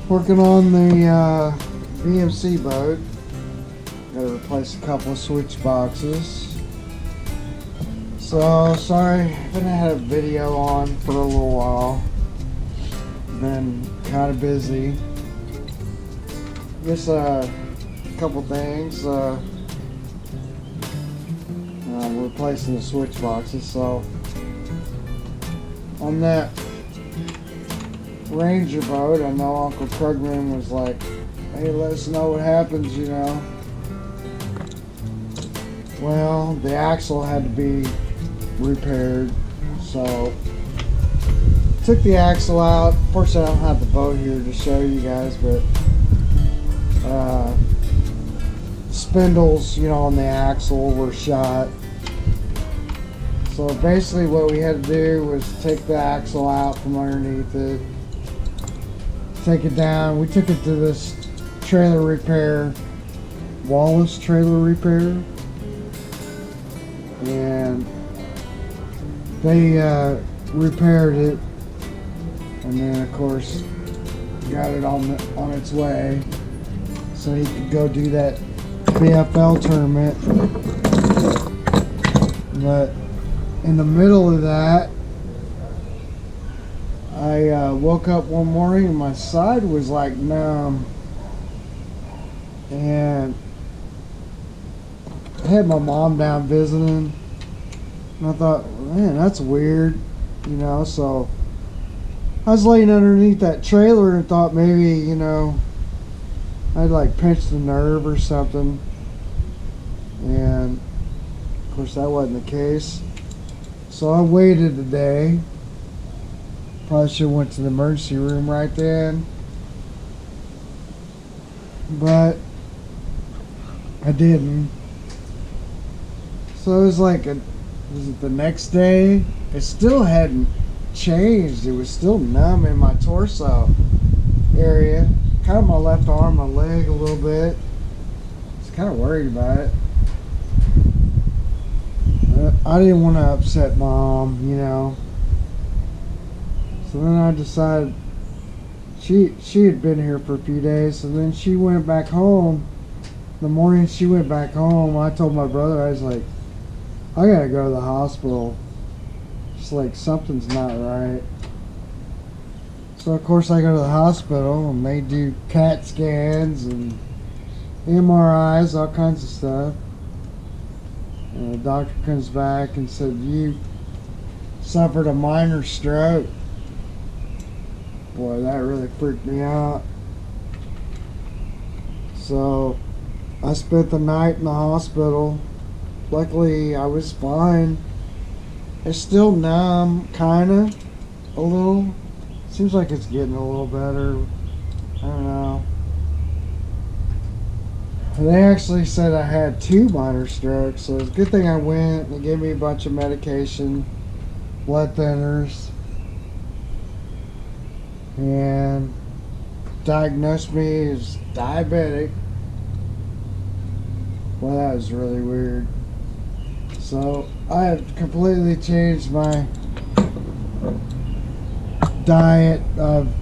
Working on the VMC boat. Gotta replace a couple of switch boxes. So sorry, I haven't had a video on for a little while. Been kind of busy. Just a couple things. Replacing the switch boxes. So on that Ranger boat, I know Uncle Krugman was like, hey, let us know what happens, you know. Well, the axle had to be repaired, so took the axle out. Fortunately, I don't have the boat here to show you guys, but spindles, you know, on the axle were shot. So basically what we had to do was take the axle out from underneath it, take it down. We took it to this trailer repair, Wallace Trailer Repair, and they repaired it, and then of course got it on its way so he could go do that BFL tournament. But in the middle of that, I woke up one morning and my side was like numb, and I had my mom down visiting, and I thought, man, that's weird, you know. So I was laying underneath that trailer and thought maybe, you know, I'd like pinched the nerve or something, and of course that wasn't the case. So I waited a day. Probably should have went to the emergency room right then, but I didn't. So it was like was it the next day? It still hadn't changed. It was still numb in my torso area, kind of my left arm, my leg a little bit. I was kind of worried about it. I didn't want to upset Mom, you know. So then I decided, she had been here for a few days, so then she went back home. The morning she went back home, I told my brother, I was like, I gotta go to the hospital. It's like something's not right. So of course I go to the hospital and they do CAT scans and MRIs, all kinds of stuff. And the doctor comes back and said, you suffered a minor stroke. Boy, that really freaked me out. So I spent the night in the hospital. Luckily I was fine. It's still numb, kinda, a little. Seems like it's getting a little better. I don't know. They actually said I had 2 minor strokes, so it's a good thing I went. They gave me a bunch of medication, blood thinners, and diagnosed me as diabetic. Well, that was really weird. So I have completely changed my diet of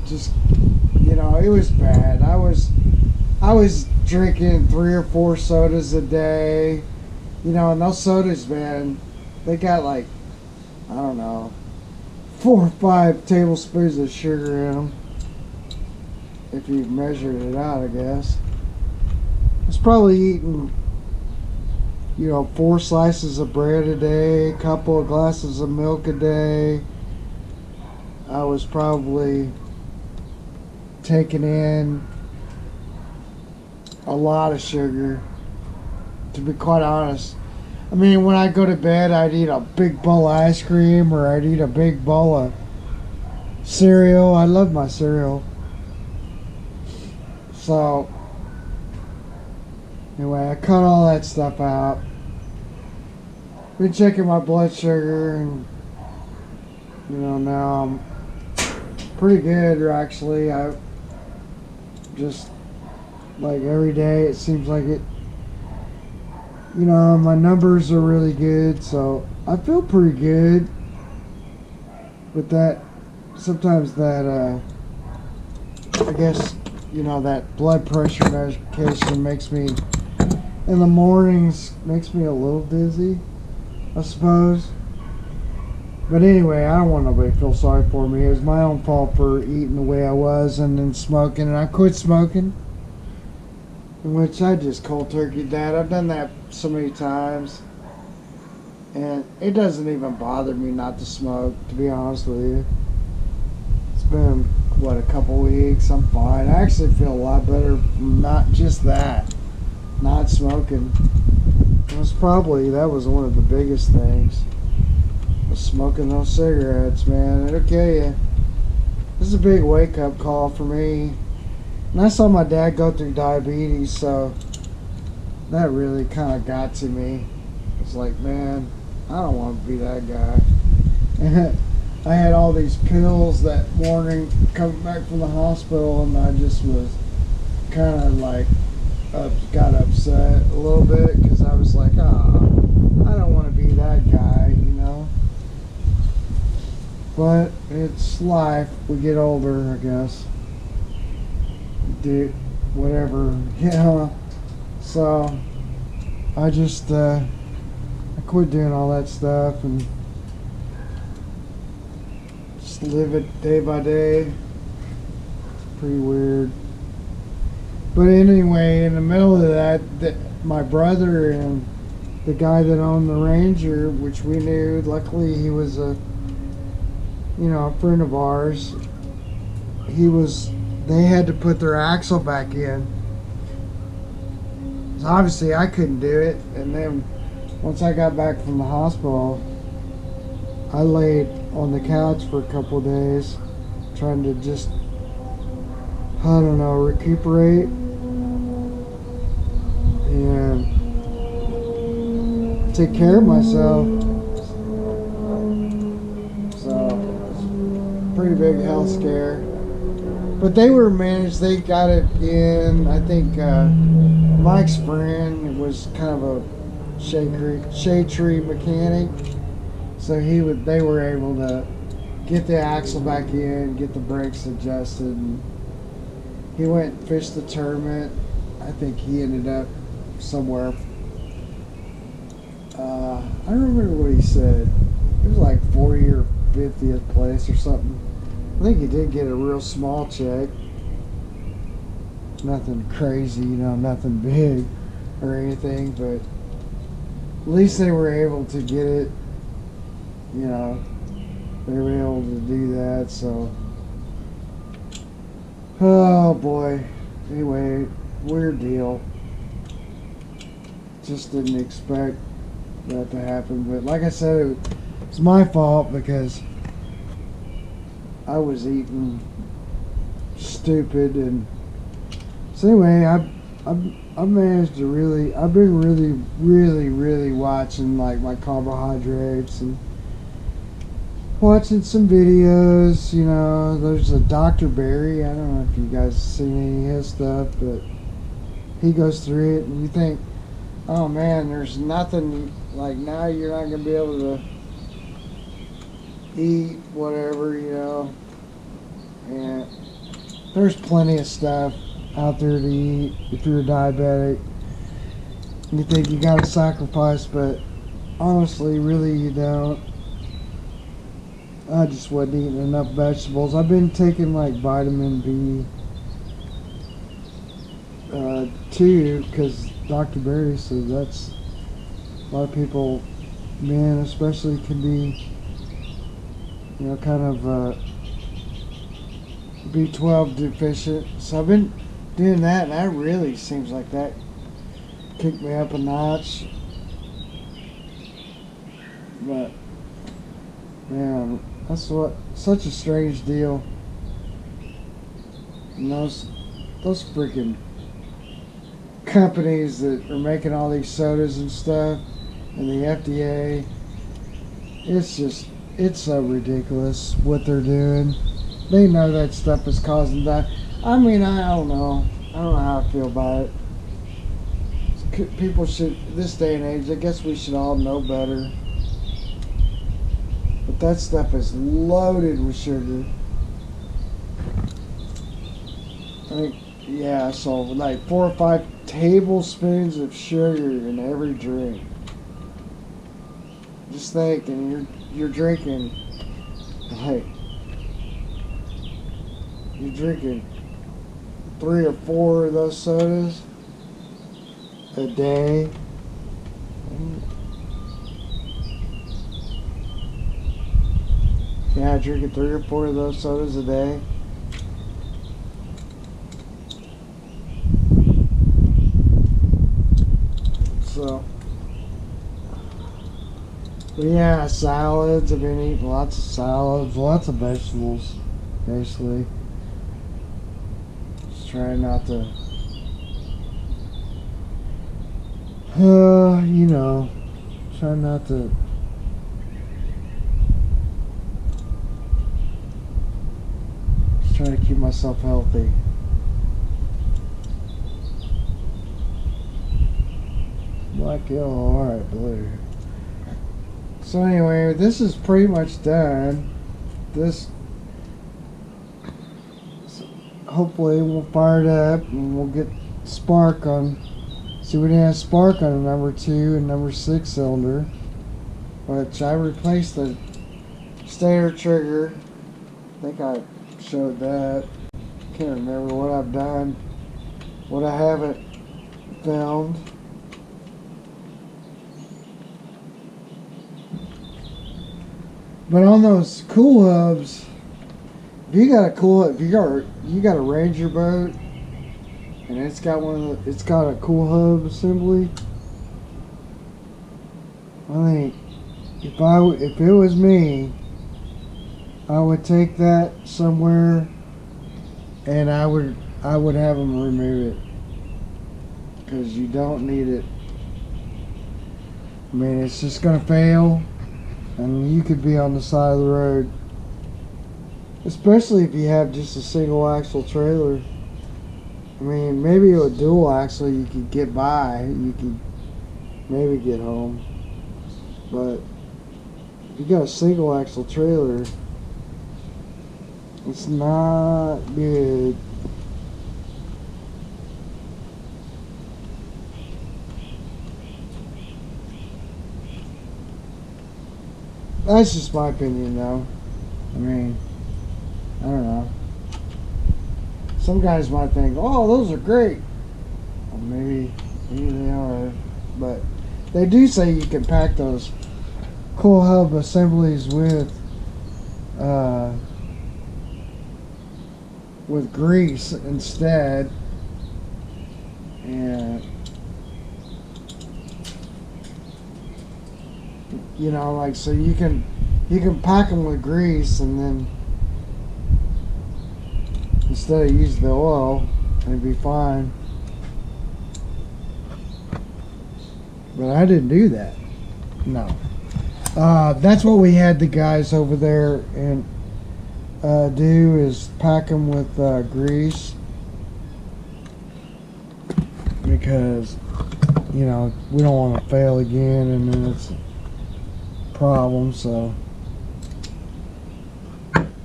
just, you know, it was bad. I was drinking 3 or 4 sodas a day, you know, and those sodas, man, they got like, I don't know, 4 or 5 tablespoons of sugar in them, if you measured it out, I guess. I was probably eating, you know, 4 slices of bread a day, a couple of glasses of milk a day. I was probably taking in a lot of sugar, to be quite honest. I mean, when I go to bed, I'd eat a big bowl of ice cream, or I'd eat a big bowl of cereal. I love my cereal. So anyway, I cut all that stuff out. Been checking my blood sugar, and you know, now I'm pretty good, actually. I just, like, every day it seems like it, you know, my numbers are really good, so I feel pretty good. But that, sometimes that I guess, you know, that blood pressure medication makes me, in the mornings, makes me a little dizzy, I suppose. But anyway, I don't want nobody to feel sorry for me. It was my own fault for eating the way I was and then smoking. And I quit smoking, in which I just cold turkeyed that. I've done that so many times. And it doesn't even bother me not to smoke, to be honest with you. It's been, what, a couple weeks. I'm fine. I actually feel a lot better from not just that, not smoking. That was one of the biggest things. Smoking those cigarettes, man, it'll kill you. This is a big wake-up call for me. And I saw my dad go through diabetes, so that really kind of got to me. It's like, man, I don't want to be that guy. And I had all these pills that morning coming back from the hospital, and I just was kind of like got upset a little bit because I was like, I don't want to be that guy, you know. But it's life. We get older, I guess. Do whatever, you know. So I just I quit doing all that stuff and just live it day by day. It's pretty weird. But anyway, in the middle of that, my brother and the guy that owned the Ranger, which we knew, luckily he was a friend of ours. They had to put their axle back in. So obviously I couldn't do it. And then once I got back from the hospital, I laid on the couch for a couple of days trying to just, I don't know, recuperate and take care of myself. Pretty big health scare, but they were managed. They got it in. I think Mike's friend was kind of a shade tree mechanic, so they were able to get the axle back in, get the brakes adjusted, and he went and fished the tournament. I think he ended up somewhere. I don't remember what he said. It was like 40 or 50th place or something. I think he did get a real small check. Nothing crazy, nothing big or anything, but at least they were able to get it, they were able to do that, so. Oh boy. Anyway, weird deal. Just didn't expect that to happen, but like I said, it's my fault because I was eating stupid. And so anyway, I've managed to I've been really watching like my carbohydrates and watching some videos. There's a Dr. Barry. I don't know if you guys have seen any of his stuff, but he goes through it and you think, oh man, there's nothing, like now you're not gonna be able to eat whatever, and there's plenty of stuff out there to eat if you're a diabetic. You think you gotta sacrifice, but honestly, really you don't. I just wasn't eating enough vegetables. I've been taking like vitamin B2 because Dr. Barry says that's a lot of people, men especially, can be kind of B12 deficient. So I've been doing that, and that really seems like that kicked me up a notch. But man, that's such a strange deal. And those freaking companies that are making all these sodas and stuff, and the FDA, it's so ridiculous what they're doing. They know that stuff is causing that. I mean, I don't know how I feel about it. People should, this day and age, I guess we should all know better. But that stuff is loaded with sugar. I think, yeah, so like 4 or 5 tablespoons of sugar in every drink. Just think, and you're drinking, like, you're drinking 3 or 4 of those sodas a day. Yeah, drinking 3 or 4 of those sodas a day. So, but yeah, salads. I've been eating lots of salads, lots of vegetables, basically. Just trying not to, you know, trying not to just trying to keep myself healthy. Black, yellow, alright, blue. So anyway, this is pretty much done. This, so hopefully we'll fire it up and we'll get spark on. See, we didn't have spark on a number 2 and number 6 cylinder, which I replaced the stator trigger. I think I showed that. Can't remember what I've done, what I haven't filmed. But on those cool hubs, if you got a cool, if you got a Ranger boat, and it's got a cool hub assembly. I think if it was me, I would take that somewhere, and I would have them remove it, because you don't need it. I mean, it's just gonna fail. And you could be on the side of the road, especially if you have just a single axle trailer. I mean, maybe a dual axle you could get by, you could maybe get home, but if you got a single axle trailer, it's not good. That's just my opinion, though. I mean, I don't know. Some guys might think, "Oh, those are great." Well, maybe they are, but they do say you can pack those cool hub assemblies with grease instead, and you know, like, so you can pack them with grease, and then instead of using the oil, it'd be fine. But I didn't do that. No. That's what we had the guys over there and do, is pack them with grease, because, you know, we don't want to fail again and then it's problem. So,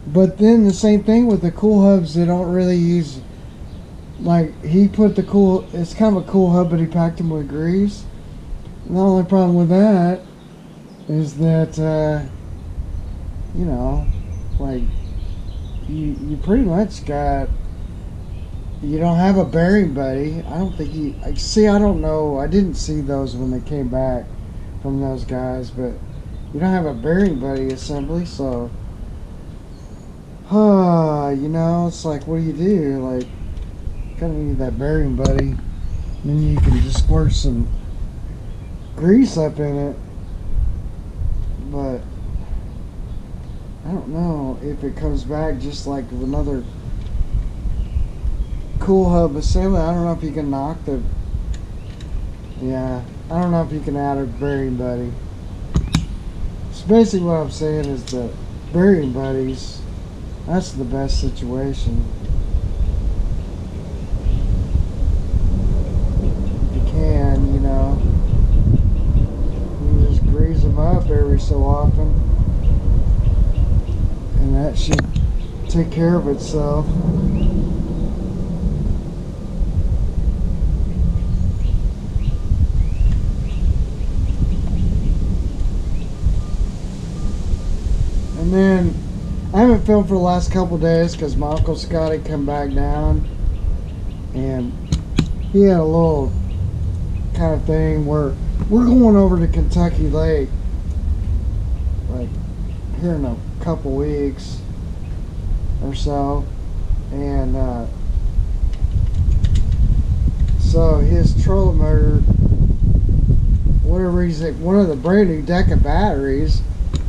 but then the same thing with the cool hubs, they don't really use, like, he put the cool, it's kind of a cool hub, but he packed them with grease. And the only problem with that is that you know, like, you pretty much got, you don't have a bearing buddy. I don't think I don't know, I didn't see those when they came back from those guys, but you don't have a bearing buddy assembly, so you know, it's like, what do? Like, kind of need that bearing buddy, and then you can just squirt some grease up in it. But I don't know if it comes back just like another cool hub assembly. I don't know if you can knock the, yeah, I don't know if you can add a bearing buddy. So basically what I'm saying is that bearing buddies, that's the best situation. If you can, you know, you just grease them up every so often, and that should take care of itself. And then I haven't filmed for the last couple days because my Uncle Scotty come back down, and he had a little kind of thing where we're going over to Kentucky Lake like here in a couple weeks or so, and so his trolling motor, whatever reason, one of the brand new deck of batteries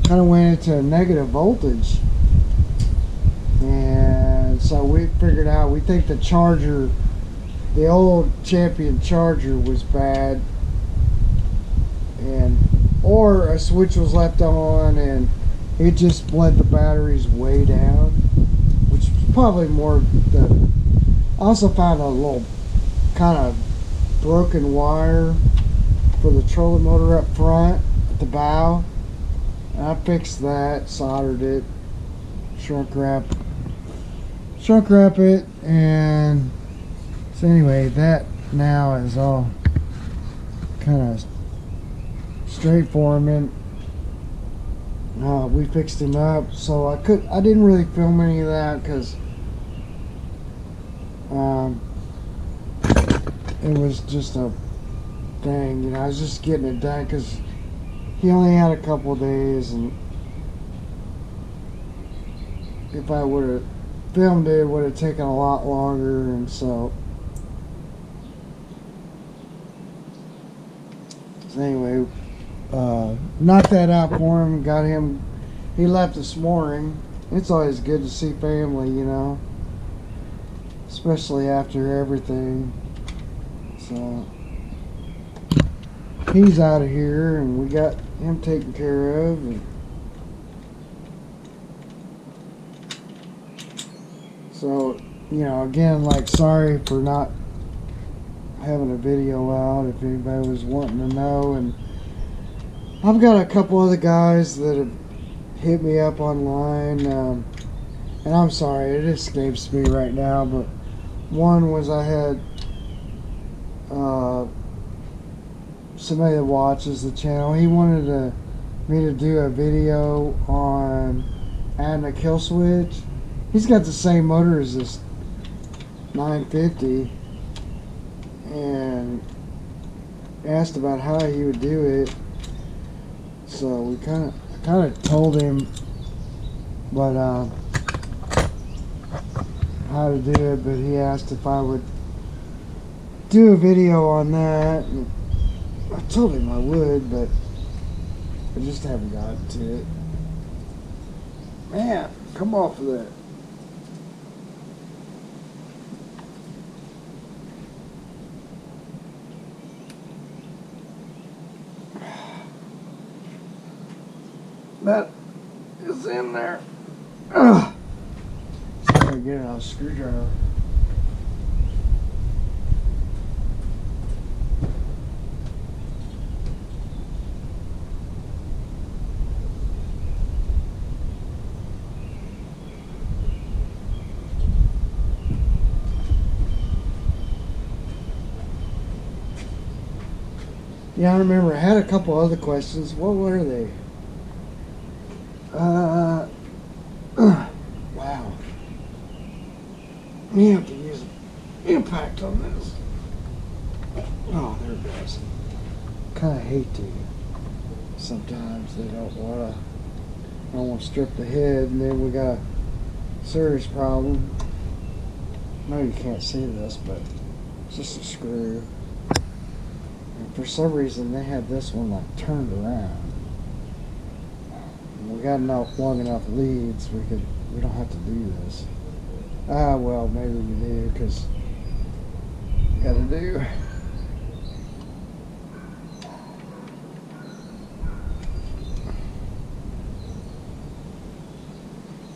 kind of went into a negative voltage, and so we figured out, we think the charger, the old Champion charger, was bad, and or a switch was left on and it just bled the batteries way down, which is probably more the. I also found a little kind of broken wire for the trolling motor up front at the bow, and I fixed that, soldered it, shrunk wrap it, and so anyway, that now is all kind of straight for him, and we fixed him up. So I didn't really film any of that because it was just a thing, you know. I was just getting it done because he only had a couple of days, and if I would have filmed it, it would have taken a lot longer, and so anyway, knocked that out for him, got him, he left this morning. It's always good to see family, you know, especially after everything. So he's out of here, and we got him taken care of, and so, you know, again, like, sorry for not having a video out if anybody was wanting to know. And I've got a couple other guys that have hit me up online, and I'm sorry, it escapes me right now, but one was I had somebody that watches the channel. He wanted me to do a video on adding a kill switch. He's got the same motor as this 950, and asked about how he would do it. So we kind of told him what how to do it, but he asked if I would do a video on that, and I told him I would, but I just haven't gotten to it. Man, come off of that. That is in there. Ugh. So I'm gonna get out a screwdriver. Yeah, I remember I had a couple other questions. What were they? Wow. You have to use impact on this. Oh, there it goes. Kind of hate to. Sometimes they don't want to strip the head, and then we got a serious problem. No, you can't see this, but it's just a screw. And for some reason, they have this one like turned around. We got enough long enough leads, we don't have to do this. Well, maybe we do, because we gotta do.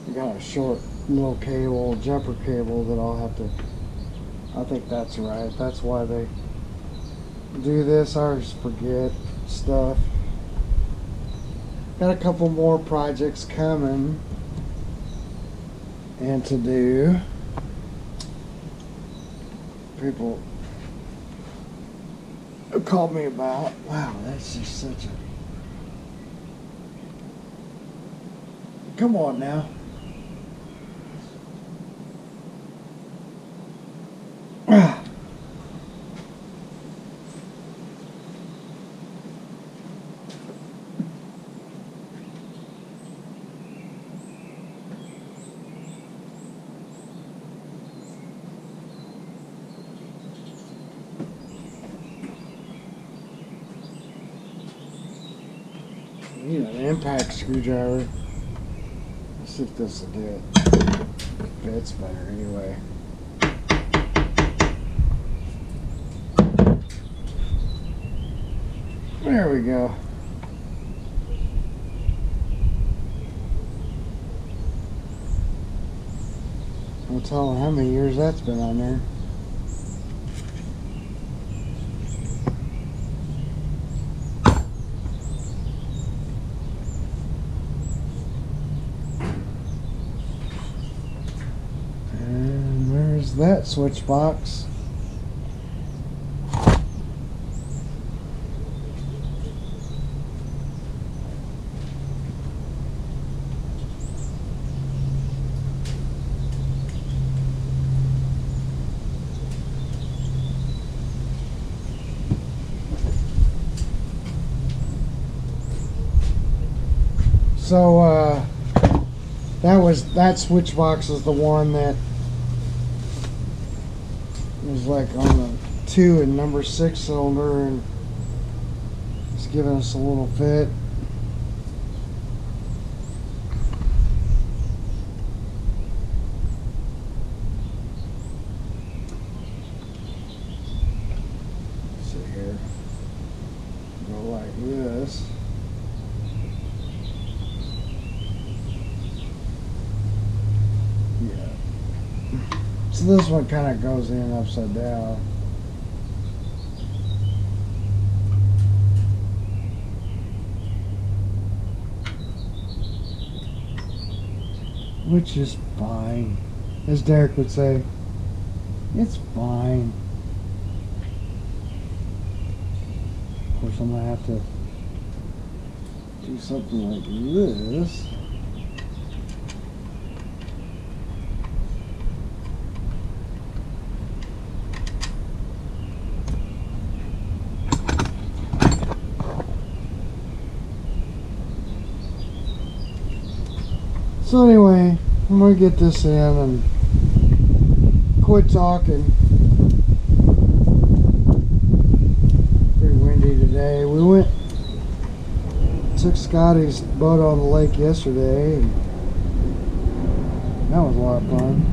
We got a short little cable, jumper cable that I'll have to, I think that's right. That's why they do this. I always forget stuff. Got a couple more projects coming and to do. People have called me about. Wow, that's just such a Come on now. Need an impact screwdriver. Let's see if this will do it. Fits better anyway. There we go. I'll tell them how many years that's been on there. And there's that switch box. So that switch box is the one that was like on the 2 and number 6 cylinder, and it's giving us a little fit. Let's see here. Go like this. So this one kind of goes in upside down. Which is fine. As Derek would say, it's fine. Of course, I'm going to have to do something like this. So anyway, I'm going to get this in and quit talking. Pretty windy today. We took Scotty's boat on the lake yesterday, and that was a lot of fun.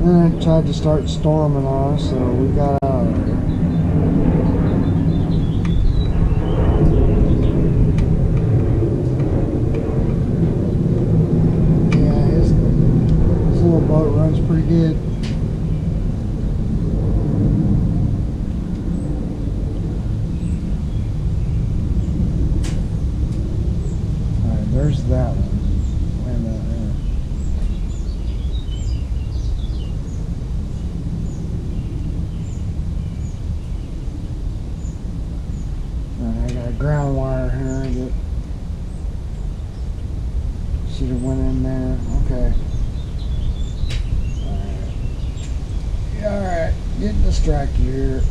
And it tried to start storming on us, so we got out of there. Boat runs pretty good. Alright, there's that one. Wait a minute there. Alright, I got a ground wire here that should have went in there. Okay. Alright, getting distracted here.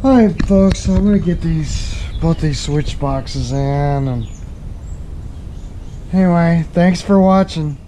Alright folks, so I'm gonna get both these switch boxes in, and anyway, thanks for watching.